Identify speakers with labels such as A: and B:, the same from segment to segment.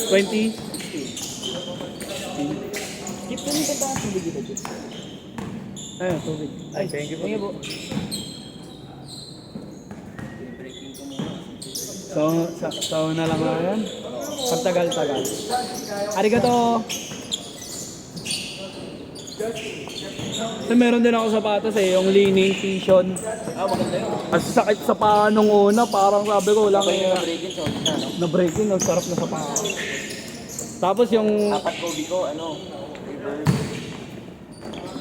A: 20.
B: Keep ko nito taas tubig dito.
A: Ayun, tubig.
B: Ay, thank you po. Thank you po.
A: So na lang nga yan. Pagtagal-tagal. Arigato! So, meron din ako sapatos yung leaning Tishon.
B: Maganda yun.
A: Ang sakit sa paa nung una, parang sabi ko lang
B: Na-breaking sa office na, no?
A: na-breaking, ang sarap na sa paa. Tapos yung...
B: Apat Kobe ko, reverse.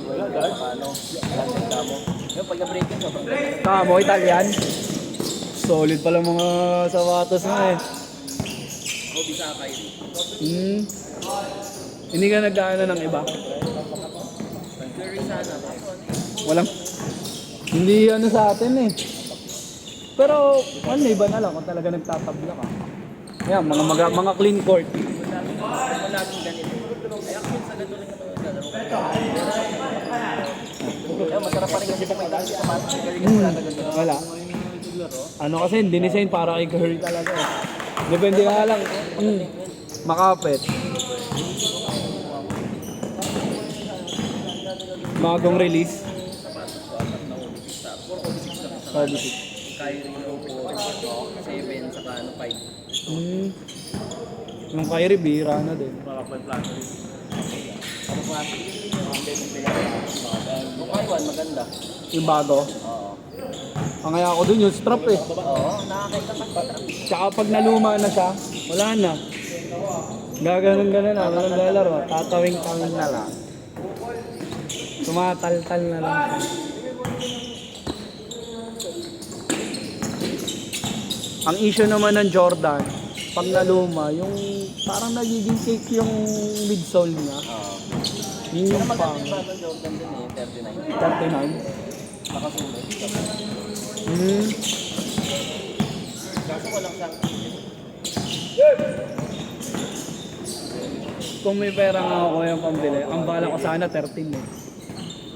B: Wala, guard. Paano? Landing mo. Yung pag na-breaking, sobrang ganda.
A: Kamo, Italian. Solid pala mga sapatos na eh.
B: Kobe sa Kyrie.
A: Hindi ka nag-ano ng iba?
B: Curry sana.
A: Walang... Hindi ano sa atin eh. Pero ano, iba na lang kung talaga nagtatabla ka. Yan, mga clean court.
B: Malaging ganito. Ay, actually, sa ganito rin ito. Masarap pa rin kasi kung may dahil sa mask.
A: Wala. Ano kasi, dinisign para kay Curry talaga eh. Depende nga lang. Makapit. Bagong release. Kobe 6.
B: Kyrie po, 7, saka 5.
A: Yung Kyrie, bihira na din.
B: Yung Kaiwan, maganda.
A: Yung bago.
B: Oo.
A: Ang kaya ako dun yung strap eh.
B: Oo, nakakita pa sa trap.
A: Tsaka pag naluma na siya, wala na. Gaganon-ganon na, walang lalaro. Tatawing-tawing na lang. Tumatal-tal na lang. Ang issue naman ng Jordan, pag naluma, yung parang nagiging cake yung midsole niya.
B: Oo.
A: Yun yung
B: Maganda
A: pang
B: yung bagong Jordan din 39.
A: 39.
B: Nakasunod. Kaso walang sang.
A: Kung may pera nga ako yung pambili, ang bala ko sana 13 eh.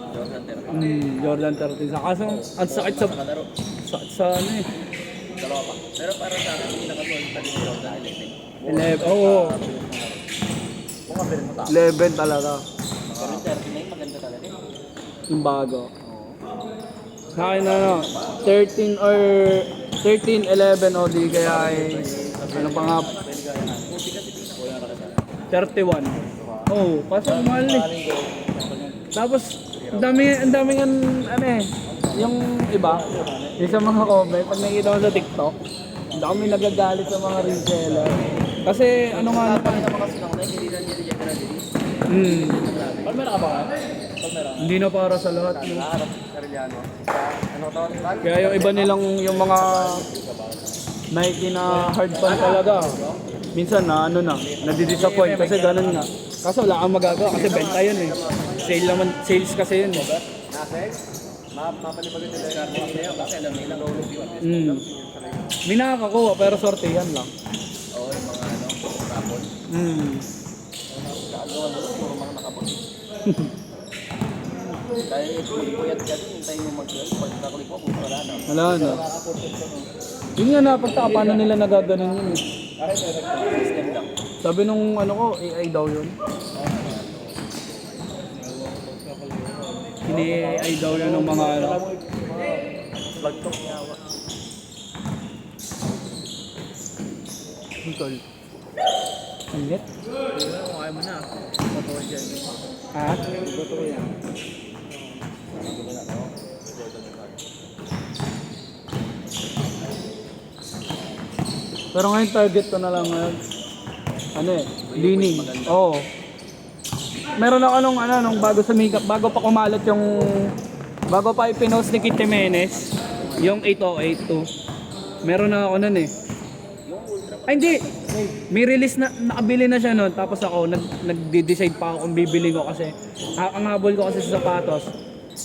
B: Jordan 30.
A: Jordan 13. Sa kaso, ang sakit sa...
B: Nakalaro.
A: Sa ano eh.
B: Dalawa pa. Pero para sa akin, hindi nakasulit pa din yung Jordan
A: 11,
B: 11.
A: oo.
B: Kung kapilin mo tao.
A: 11 talaga.
B: Pero yung 39, maganda talaga eh.
A: Yung bago.
B: Oo.
A: Sa akin ano, 13 or 13, 11 o di kaya ay ano pa nga,
B: Pwede ka yan. Kobe kasi pinakuha para sa
A: 31. Oh, kaso ang mahal eh. Tapos, ang dami nga, ano eh, yung iba, yung sa mga comment, pag nakikita mo sa TikTok, ang dami nagagalit sa mga reseller. Kasi ano nga
B: Tapos na mga sinang na, hindi na nila general release. Palmera ka ba ka? Palmera.
A: hindi na para sa lahat. No?
B: Harap, Carigliano. Ano to?
A: Kaya yung iba nilang, yung mga Nike na hard pan talaga, minsan na ano na, nadidisappoint kasi ganun nga. Kaso wala kang magagawa kasi benta yun eh. Sale naman, sales kasi yun eh.
B: Nasa mapalipagan nila yung kasi alam nila roll yun.
A: May nakakakuha pero sortihan lang.
B: Oo, yung mga rapon. Kagawa mo, puro mga nakapon. Dahil puyat ka din, hintayin mo mag-girl. Pag nakalik mo, kung wala na.
A: Wala na. Yun nga napagtaka, paano nila nagaganon yun eh.
B: System lang.
A: Sabi nung ano ko, AI daw yun. Ini-AI daw yun ng mga ano.
B: Bagtong yawa.
A: Tol. Init?
B: Kaya mo na. Matuwa dyan.
A: Ha?
B: Totoo yan.
A: Pero ngayon target ko na lang ngayon. Ano eh, leaning. Oo. Meron ako nung bago sa makeup, bago pa kumalat yung, bago pa ipinost ni Kit Jimenez, yung 8082. Meron na ako nun eh. Ay hindi! May release na, nakabili na siya nun, tapos ako, nag-decide pa ako kung bibili ko kasi, ang habol ko kasi sa sapatos,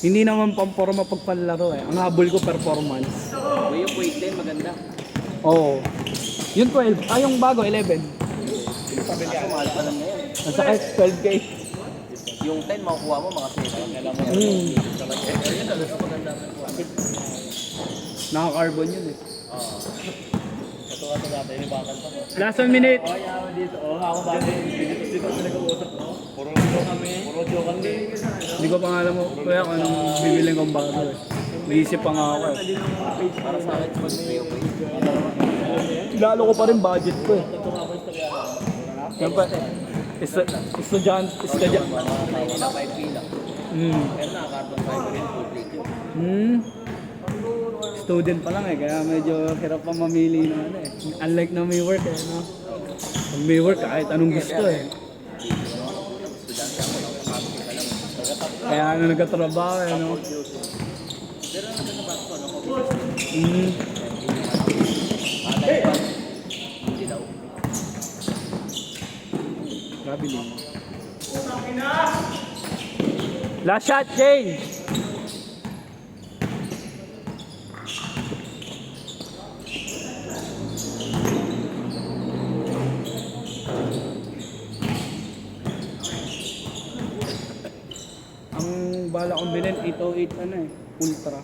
A: hindi naman pamporma pagpanlaro eh. Ang habol ko performance.
B: Yung weight din, maganda.
A: Oo. Yung 12, yung bago, 11.
B: Kaso mahal pa lang ngayon.
A: Nasakit, 12K.
B: Yung 10, makukuha mo mga 7. Ayun, alas maganda.
A: Naka-carbon yun eh.
B: Oo. Ito Gusto ka ito dati, may bakal pa.
A: Last 1 minute.
B: Okay, ako dito. Oo, ako dati. Dito kami nag-uusap, no? Puro joke kami. Puro joke kami.
A: Hindi ko pa nga alam mo, kuya, kung anong bibiling kong bago eh. Naisip pa nga ako eh.
B: Para sa akin, pag may okay.
A: Lalo ko pa rin budget ko eh. Siyempre, estudyante.
B: Mga tayo nila 5K lang. Pero naka-carbon fiber yun, full plate yun.
A: Student pa lang eh, kaya medyo hirap pa mamili ng ano eh. Unlike na may work eh, no? Pag may work, kahit anong gusto eh.
B: Estudyante ako lang, nakapit ka lang.
A: Kaya ano nagkatrabaho eh, no?
B: Pero ano sa bato ko, no? Hindi daw.
A: Grabe din. Last shot, Jay! Ang bala kong bilhin, 808 ano eh, Ultra.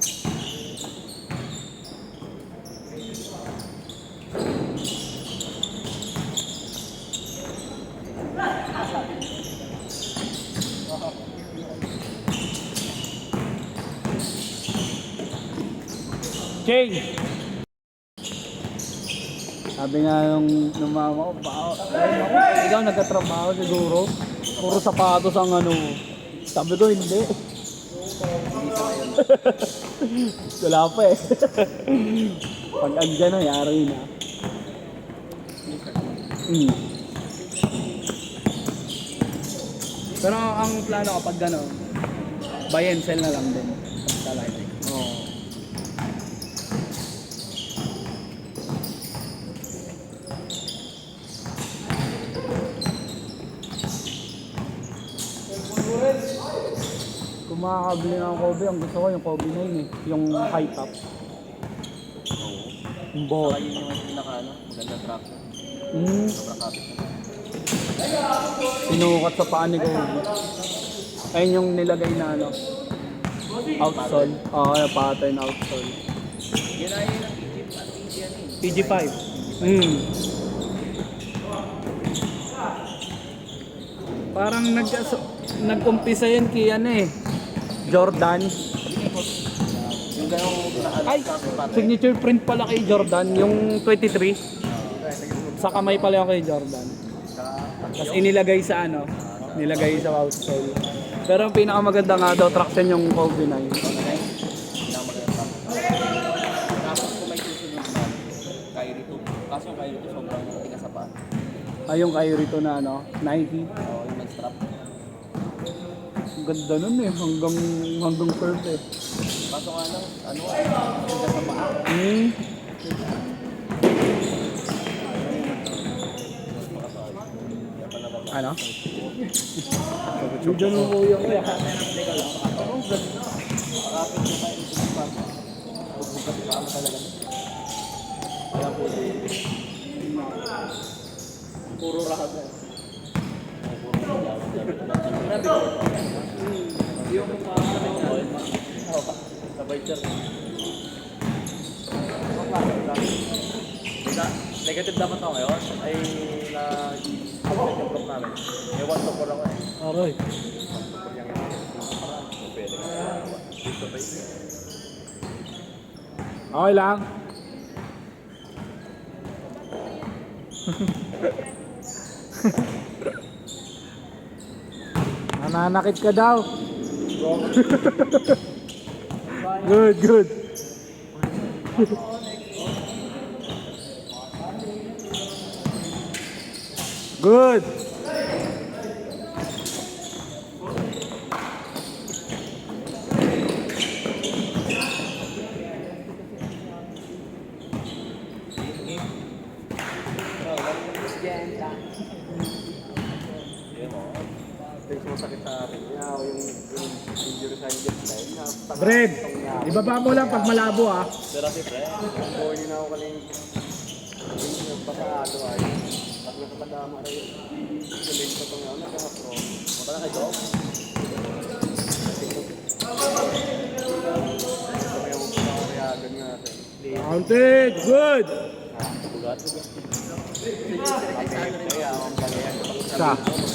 A: Jay! Sabi nga nung mama ko, ikaw nagkatrabaho siguro. Puro sapatos ang ano. Sabi ko hindi. Wala pa eh. Pag andyan na, yari na. Pero ang plano kapag gano'n, buy and sell na lang din. Talaga. Oo. Kung makakabili ng Kobe, ang gusto ko yung Kobe 9 eh. Yung high top. Yung ball.
B: Saka yun yung pinaka, ano, magandang track. Sobrang kapit na.
A: Sinukat sa paa ni Kobe. Ayun yung nilagay na ano. Outsole. Oo, yung pattern outsole.
B: Yan ay yung PG,
A: PG5. Parang nag-umpisa yun kay ano eh. Jordan.
B: Yung gano'ng
A: Ay, signature print pala kay Jordan, yung 23. Sa kamay pala yung kay Jordan. Tapos inilagay sa ano, nilagay sa outsole. Pero ang pinakamaganda nga daw traction yung Kobe 9.
B: Tapos kung may susunod na Kyrie 2. Kaso yung Kyrie 2 sobrang matigas sa paa.
A: Ay, yung Kyrie to na ano, Nike.
B: Oo, yung mag-strap.
A: Ang ganda nun eh, hanggang curve eh.
B: Kaso nga lang, ano, matigas sa paa.
A: Ano? Video mo kuya ko eh.
B: Puro raga. Yung sabay sir. Negative dapat ako ngayon ay na-check yung block namin. May 1 to 4 ako eh.
A: Aroy. Okay lang. Nananakit ka daw. Good, good. Good.
B: Sumasakit sa akin. Yung injury sa injury.
A: Brad, ibaba mo lang pag malabo ah.
B: Pero si Fred, kung hindi na ako kaling nagpakaado ay at nakakadama rin yung galing sa pang nagkakapro. Mata na kay Dog. Kaya mo pinakaryagan nga rin.
A: Counted, good. Sa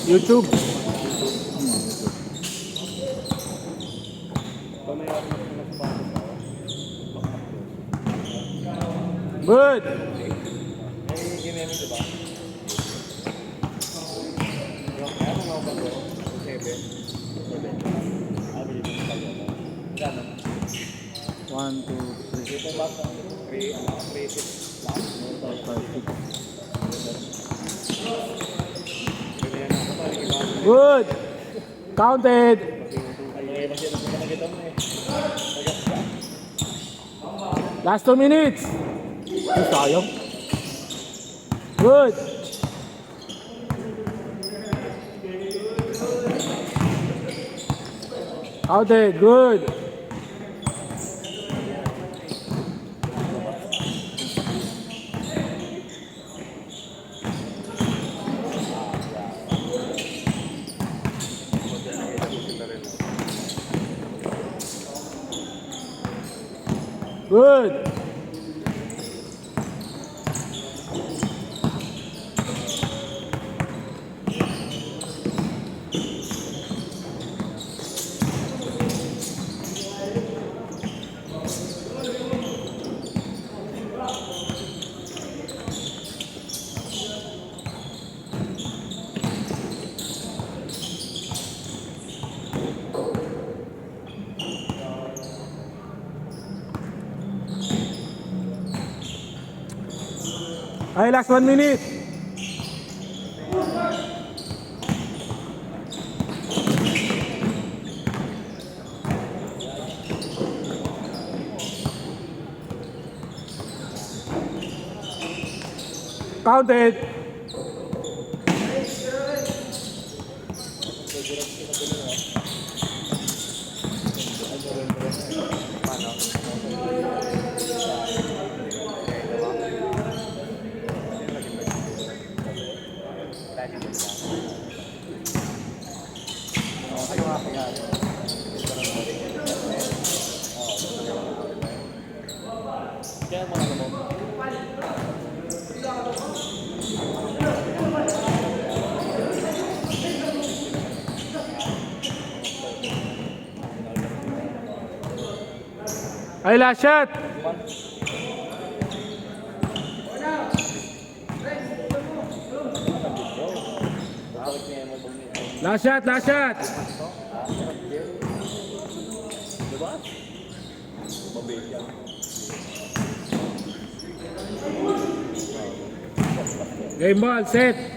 A: YouTube. Good. One, two, three, four, five, six. Good. Counted. Last 2 minutes. Ay, sayang. Good. Counted. Good. Good. Ay, last 1 minute. Counted. Ay, last shot. Last shot, last shot. Game ball, set.